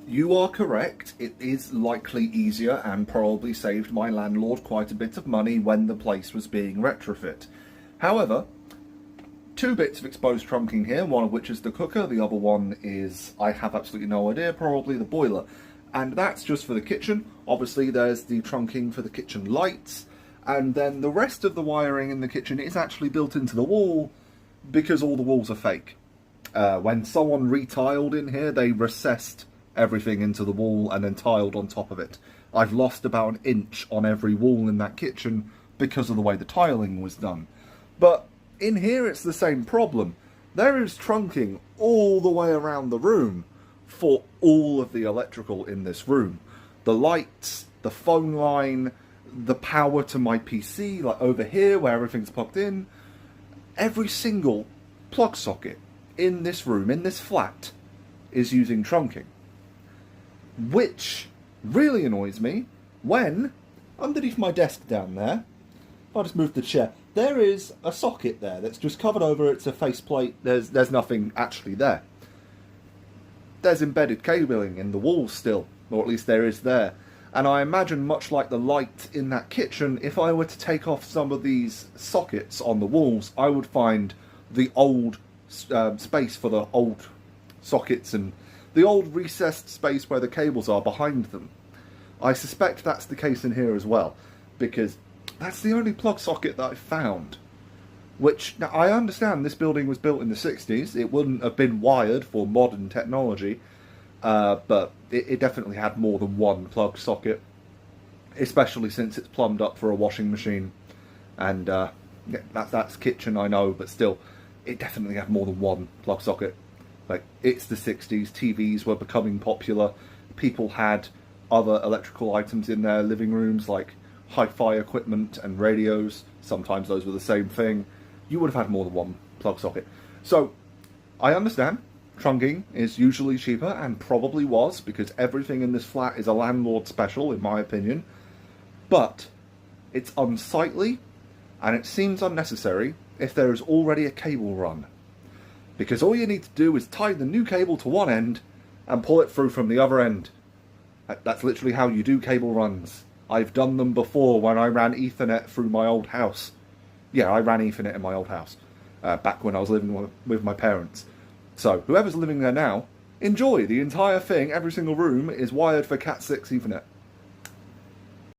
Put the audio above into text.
You are correct. It is likely easier and probably saved my landlord quite a bit of money when the place was being retrofit. However, two bits of exposed trunking here, one of which is the cooker, the other one is, I have absolutely no idea, probably the boiler. And that's just for the kitchen. Obviously there's the trunking for the kitchen lights, and then the rest of the wiring in the kitchen is actually built into the wall because all the walls are fake. When someone retiled in here, they recessed everything into the wall and then tiled on top of it. I've lost about an inch on every wall in that kitchen because of the way the tiling was done. But in here it's the same problem. There is trunking all the way around the room for all of the electrical in this room. The lights, the phone line, the power to my PC, like over here where everything's plugged in. Every single plug socket in this room, in this flat, is using trunking. Which really annoys me when, underneath my desk down there, if I just move the chair, there is a socket there that's just covered over, it's a faceplate, there's nothing actually there. There's embedded cabling in the wall still, or at least there is there. And I imagine, much like the light in that kitchen, if I were to take off some of these sockets on the walls, I would find the old space for the old sockets and the old recessed space where the cables are behind them. I suspect that's the case in here as well, because that's the only plug socket that I found. Which, now I understand this building was built in the 60s, it wouldn't have been wired for modern technology, but it definitely had more than one plug socket, especially since it's plumbed up for a washing machine. And yeah, that's kitchen, I know, but still, it definitely had more than one plug socket. Like, it's the 60s, TVs were becoming popular, people had other electrical items in their living rooms, like hi-fi equipment and radios. Sometimes those were the same thing. You would have had more than one plug socket. So, I understand trunking is usually cheaper, and probably was, because everything in this flat is a landlord special, in my opinion. But it's unsightly, and it seems unnecessary if there is already a cable run. Because all you need to do is tie the new cable to one end and pull it through from the other end. That's literally how you do cable runs. I've done them before when I ran Ethernet through my old house. Yeah, I ran Ethernet in my old house, back when I was living with my parents. So, whoever's living there now, enjoy the entire thing. Every single room is wired for Cat 6 Ethernet.